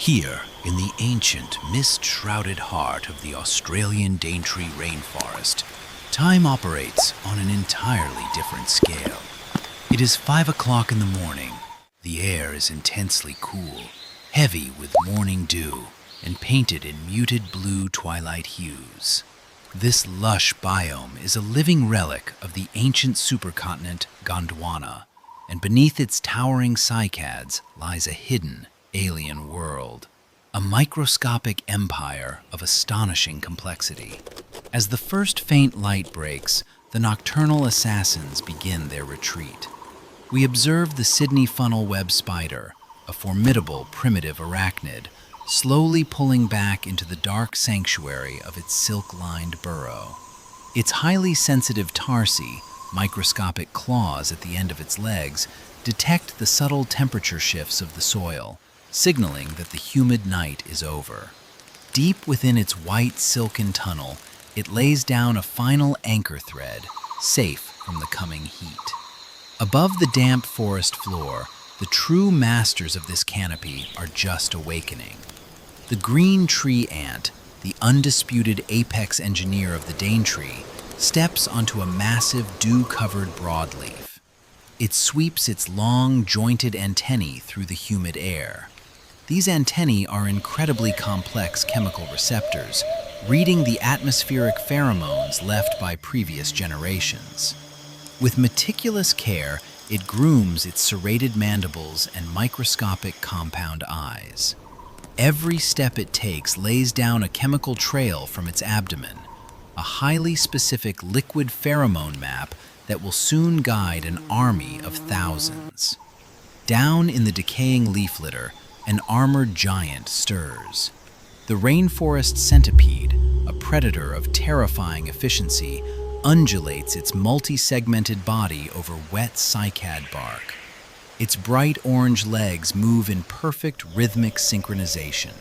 Here, in the ancient, mist-shrouded heart of the Australian Daintree Rainforest, time operates on an entirely different scale. It is 5 o'clock in the morning. The air is intensely cool, heavy with morning dew, and painted in muted blue twilight hues. This lush biome is a living relic of the ancient supercontinent Gondwana, and beneath its towering cycads lies a hidden, alien world, a microscopic empire of astonishing complexity. As the first faint light breaks, the nocturnal assassins begin their retreat. We observe the Sydney funnel web spider, a formidable primitive arachnid, slowly pulling back into the dark sanctuary of its silk-lined burrow. Its highly sensitive tarsi, microscopic claws at the end of its legs, detect the subtle temperature shifts of the soil, signaling that the humid night is over. Deep within its white silken tunnel, it lays down a final anchor thread, safe from the coming heat. Above the damp forest floor, the true masters of this canopy are just awakening. The green tree ant, the undisputed apex engineer of the Daintree, steps onto a massive dew-covered broadleaf. It sweeps its long, jointed antennae through the humid air. These antennae are incredibly complex chemical receptors, reading the atmospheric pheromones left by previous generations. With meticulous care, it grooms its serrated mandibles and microscopic compound eyes. Every step it takes lays down a chemical trail from its abdomen, a highly specific liquid pheromone map that will soon guide an army of thousands. Down in the decaying leaf litter, an armored giant stirs. The rainforest centipede, a predator of terrifying efficiency, undulates its multi-segmented body over wet cycad bark. Its bright orange legs move in perfect rhythmic synchronization.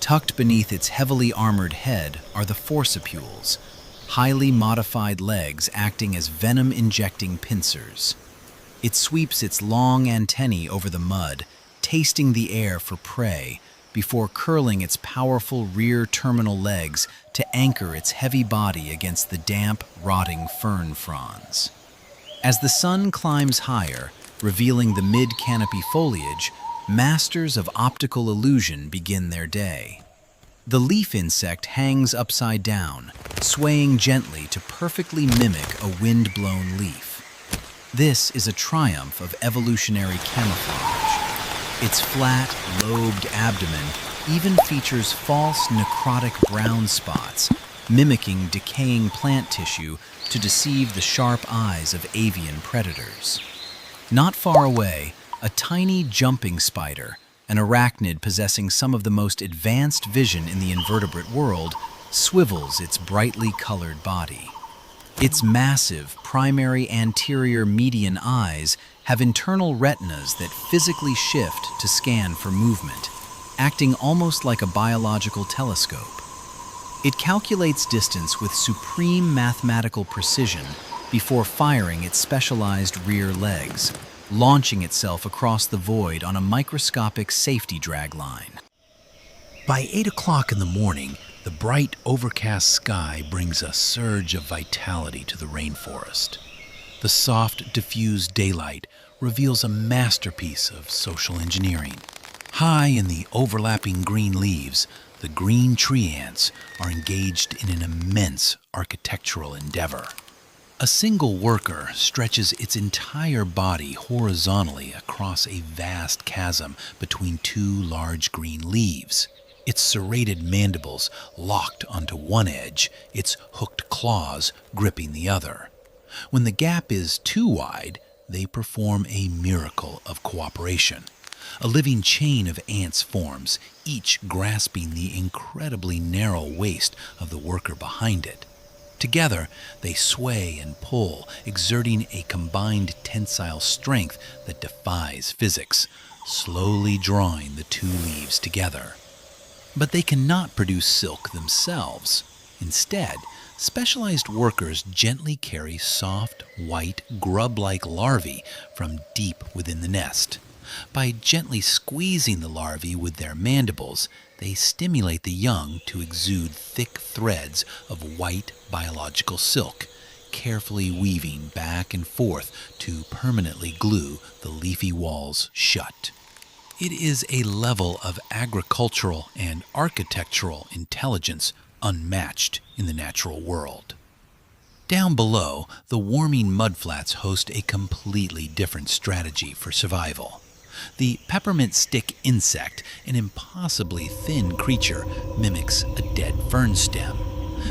Tucked beneath its heavily armored head are the forcipules, highly modified legs acting as venom-injecting pincers. It sweeps its long antennae over the mud, tasting the air for prey, before curling its powerful rear terminal legs to anchor its heavy body against the damp, rotting fern fronds. As the sun climbs higher, revealing the mid-canopy foliage, masters of optical illusion begin their day. The leaf insect hangs upside down, swaying gently to perfectly mimic a wind-blown leaf. This is a triumph of evolutionary camouflage. Its flat, lobed abdomen even features false necrotic brown spots, mimicking decaying plant tissue to deceive the sharp eyes of avian predators. Not far away, a tiny jumping spider, an arachnid possessing some of the most advanced vision in the invertebrate world, swivels its brightly colored body. Its massive, primary anterior median eyes have internal retinas that physically shift to scan for movement, acting almost like a biological telescope. It calculates distance with supreme mathematical precision before firing its specialized rear legs, launching itself across the void on a microscopic safety drag line. By 8 o'clock in the morning, the bright, overcast sky brings a surge of vitality to the rainforest. The soft, diffused daylight reveals a masterpiece of social engineering. High in the overlapping green leaves, the green tree ants are engaged in an immense architectural endeavor. A single worker stretches its entire body horizontally across a vast chasm between two large green leaves. Its serrated mandibles locked onto one edge, its hooked claws gripping the other. When the gap is too wide, they perform a miracle of cooperation. A living chain of ants forms, each grasping the incredibly narrow waist of the worker behind it. Together, they sway and pull, exerting a combined tensile strength that defies physics, slowly drawing the two leaves together. But they cannot produce silk themselves. Instead, specialized workers gently carry soft, white, grub-like larvae from deep within the nest. By gently squeezing the larvae with their mandibles, they stimulate the young to exude thick threads of white biological silk, carefully weaving back and forth to permanently glue the leafy walls shut. It is a level of agricultural and architectural intelligence unmatched in the natural world. Down below, the warming mudflats host a completely different strategy for survival. The peppermint stick insect, an impossibly thin creature, mimics a dead fern stem.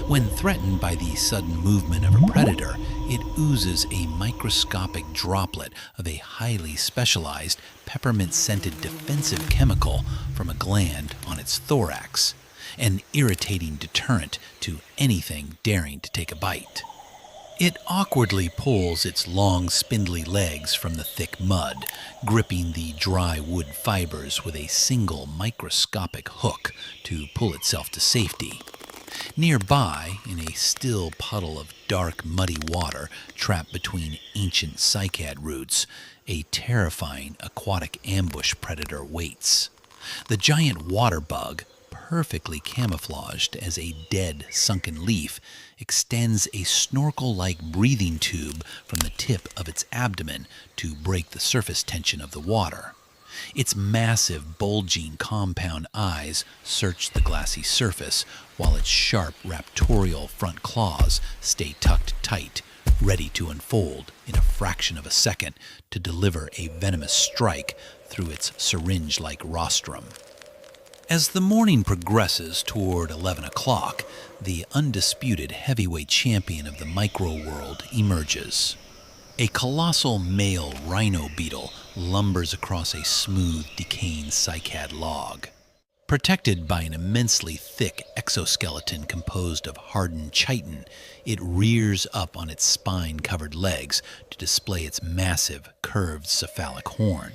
When threatened by the sudden movement of a predator, it oozes a microscopic droplet of a highly specialized peppermint-scented defensive chemical from a gland on its thorax, an irritating deterrent to anything daring to take a bite. It awkwardly pulls its long, spindly legs from the thick mud, gripping the dry wood fibers with a single microscopic hook to pull itself to safety. Nearby, in a still puddle of dark, muddy water trapped between ancient cycad roots, a terrifying aquatic ambush predator waits. The giant water bug, perfectly camouflaged as a dead, sunken leaf, extends a snorkel-like breathing tube from the tip of its abdomen to break the surface tension of the water. Its massive, bulging, compound eyes search the glassy surface, while its sharp, raptorial front claws stay tucked tight, ready to unfold in a fraction of a second to deliver a venomous strike through its syringe-like rostrum. As the morning progresses toward 11 o'clock, the undisputed heavyweight champion of the micro-world emerges. A colossal male Rhino Beetle lumbers across a smooth, decaying cycad log. Protected by an immensely thick exoskeleton composed of hardened chitin, it rears up on its spine-covered legs to display its massive, curved cephalic horn.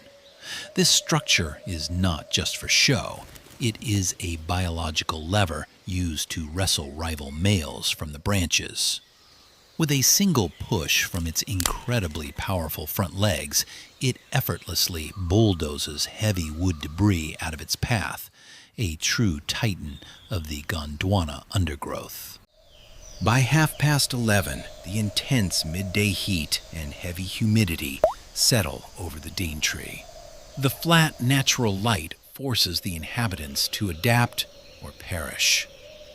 This structure is not just for show. It is a biological lever used to wrestle rival males from the branches. With a single push from its incredibly powerful front legs, it effortlessly bulldozes heavy wood debris out of its path, a true titan of the Gondwana undergrowth. By 11:30, the intense midday heat and heavy humidity settle over the Daintree. The flat, natural light forces the inhabitants to adapt or perish.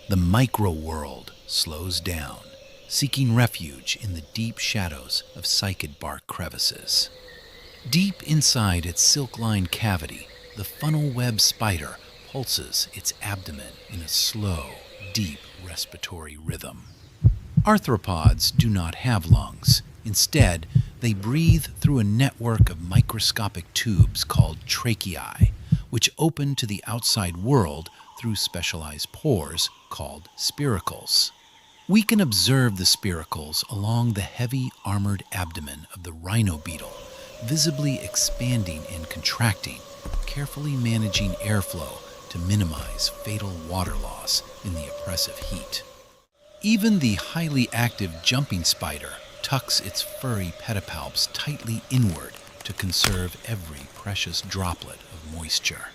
The micro-world slows down, seeking refuge in the deep shadows of cycad bark crevices. Deep inside its silk-lined cavity, the funnel-web spider pulses its abdomen in a slow, deep respiratory rhythm. Arthropods do not have lungs. Instead, they breathe through a network of microscopic tubes called tracheae, which open to the outside world through specialized pores called spiracles. We can observe the spiracles along the heavy armored abdomen of the Rhino Beetle, visibly expanding and contracting, carefully managing airflow to minimize fatal water loss in the oppressive heat. Even the highly active jumping spider tucks its furry pedipalps tightly inward to conserve every precious droplet of moisture.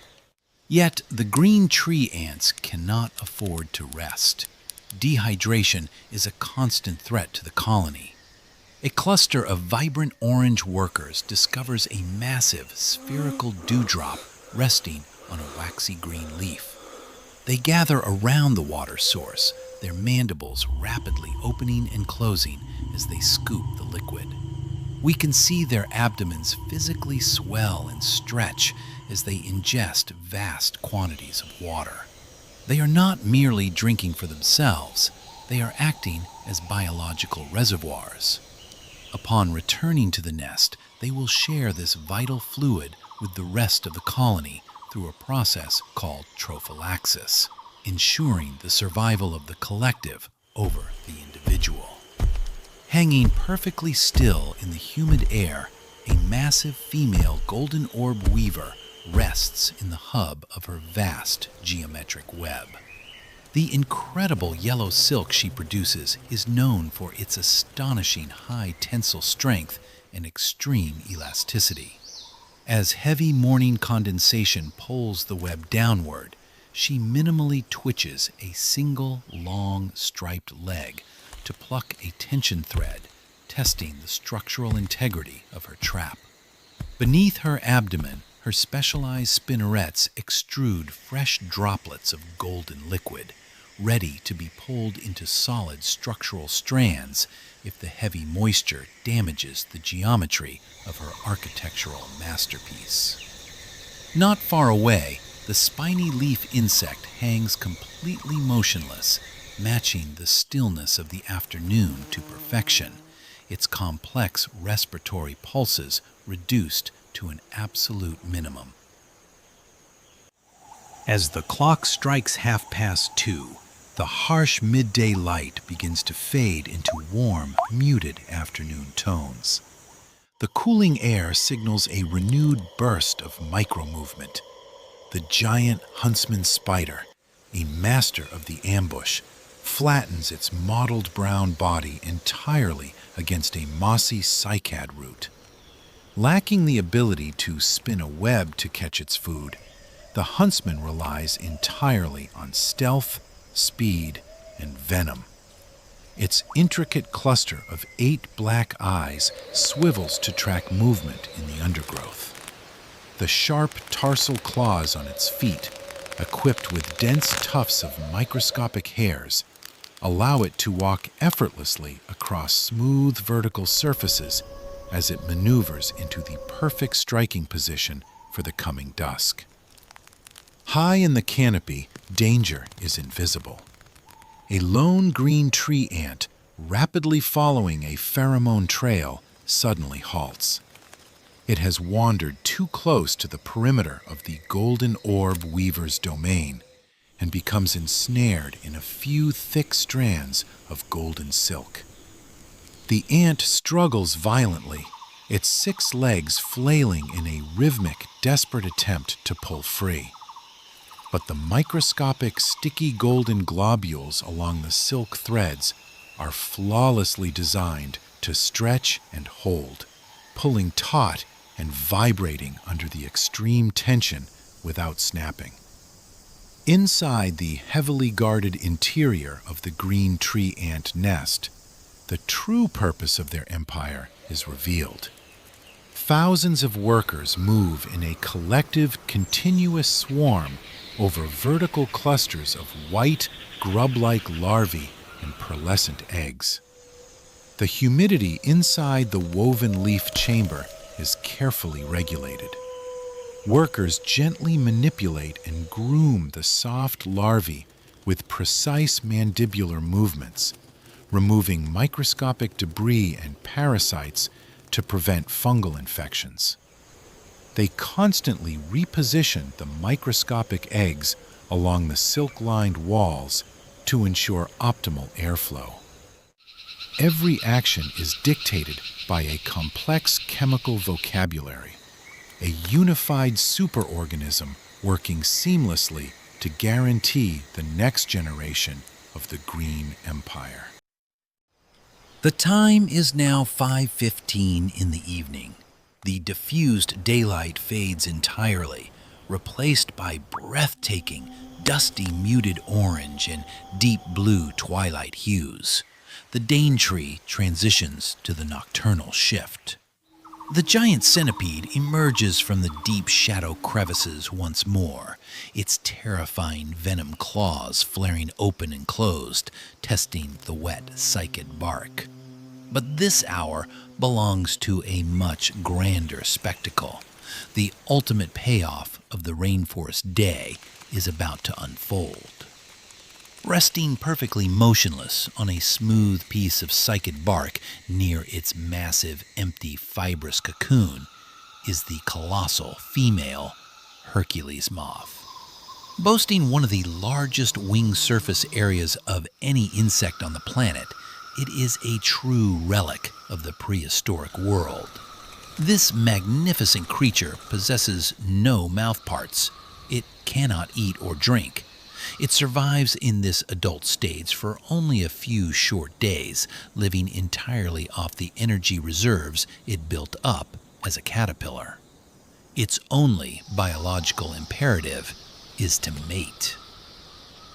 Yet the green tree ants cannot afford to rest. Dehydration is a constant threat to the colony. A cluster of vibrant orange workers discovers a massive spherical dewdrop resting on a waxy green leaf. They gather around the water source, their mandibles rapidly opening and closing as they scoop the liquid. We can see their abdomens physically swell and stretch as they ingest vast quantities of water. They are not merely drinking for themselves, they are acting as biological reservoirs. Upon returning to the nest, they will share this vital fluid with the rest of the colony through a process called trophallaxis, ensuring the survival of the collective over the individual. Hanging perfectly still in the humid air, a massive female golden orb weaver rests in the hub of her vast geometric web. The incredible yellow silk she produces is known for its astonishing high tensile strength and extreme elasticity. As heavy morning condensation pulls the web downward, she minimally twitches a single long striped leg to pluck a tension thread, testing the structural integrity of her trap. Beneath her abdomen, her specialized spinnerets extrude fresh droplets of golden liquid, ready to be pulled into solid structural strands if the heavy moisture damages the geometry of her architectural masterpiece. Not far away, the spiny leaf insect hangs completely motionless, matching the stillness of the afternoon to perfection, its complex respiratory pulses reduced to an absolute minimum. As the clock strikes 2:30, the harsh midday light begins to fade into warm, muted afternoon tones. The cooling air signals a renewed burst of micro-movement. The giant huntsman spider, a master of the ambush, flattens its mottled brown body entirely against a mossy cycad root. Lacking the ability to spin a web to catch its food, the huntsman relies entirely on stealth, speed, and venom. Its intricate cluster of 8 black eyes swivels to track movement in the undergrowth. The sharp tarsal claws on its feet, equipped with dense tufts of microscopic hairs, allow it to walk effortlessly across smooth vertical surfaces as it maneuvers into the perfect striking position for the coming dusk. High in the canopy, danger is invisible. A lone green tree ant, rapidly following a pheromone trail, suddenly halts. It has wandered too close to the perimeter of the golden orb weaver's domain and becomes ensnared in a few thick strands of golden silk. The ant struggles violently, its 6 legs flailing in a rhythmic, desperate attempt to pull free. But the microscopic, sticky golden globules along the silk threads are flawlessly designed to stretch and hold, pulling taut and vibrating under the extreme tension without snapping. Inside the heavily guarded interior of the green tree ant nest, the true purpose of their empire is revealed. Thousands of workers move in a collective, continuous swarm over vertical clusters of white, grub-like larvae and pearlescent eggs. The humidity inside the woven leaf chamber is carefully regulated. Workers gently manipulate and groom the soft larvae with precise mandibular movements, removing microscopic debris and parasites to prevent fungal infections. They constantly reposition the microscopic eggs along the silk-lined walls to ensure optimal airflow. Every action is dictated by a complex chemical vocabulary, a unified superorganism working seamlessly to guarantee the next generation of the Green Empire. The time is now 5:15 in the evening. The diffused daylight fades entirely, replaced by breathtaking, dusty muted orange and deep blue twilight hues. The Daintree transitions to the nocturnal shift. The giant centipede emerges from the deep shadow crevices once more, its terrifying venom claws flaring open and closed, testing the wet, cycad bark. But this hour belongs to a much grander spectacle. The ultimate payoff of the rainforest day is about to unfold. Resting perfectly motionless on a smooth piece of cycad bark near its massive, empty, fibrous cocoon is the colossal female Hercules moth. Boasting one of the largest wing surface areas of any insect on the planet, it is a true relic of the prehistoric world. This magnificent creature possesses no mouthparts. It cannot eat or drink. It survives in this adult stage for only a few short days, living entirely off the energy reserves it built up as a caterpillar. Its only biological imperative is to mate.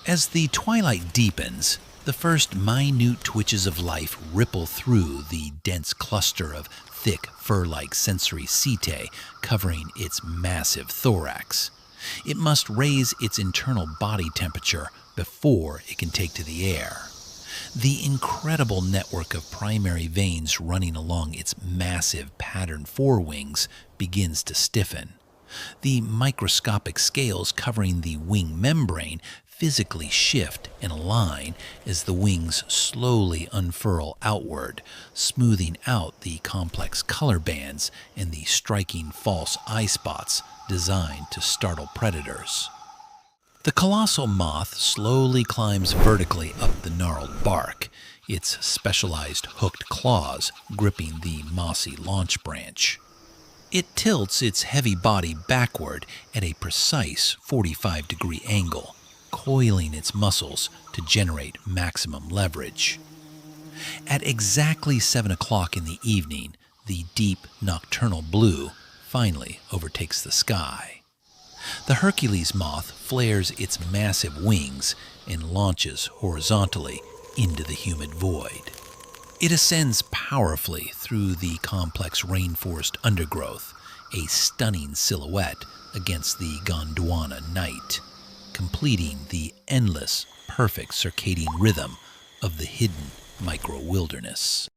As the twilight deepens, the first minute twitches of life ripple through the dense cluster of thick, fur-like sensory setae covering its massive thorax. It must raise its internal body temperature before it can take to the air. The incredible network of primary veins running along its massive patterned forewings begins to stiffen. The microscopic scales covering the wing membrane physically shift and align as the wings slowly unfurl outward, smoothing out the complex color bands and the striking false eye spots designed to startle predators. The colossal moth slowly climbs vertically up the gnarled bark, its specialized hooked claws gripping the mossy launch branch. It tilts its heavy body backward at a precise 45-degree angle, coiling its muscles to generate maximum leverage. At exactly 7 o'clock in the evening, the deep nocturnal blue finally overtakes the sky. The Hercules moth flares its massive wings and launches horizontally into the humid void. It ascends powerfully through the complex rainforest undergrowth, a stunning silhouette against the Gondwana night, completing the endless, perfect circadian rhythm of the hidden micro-wilderness.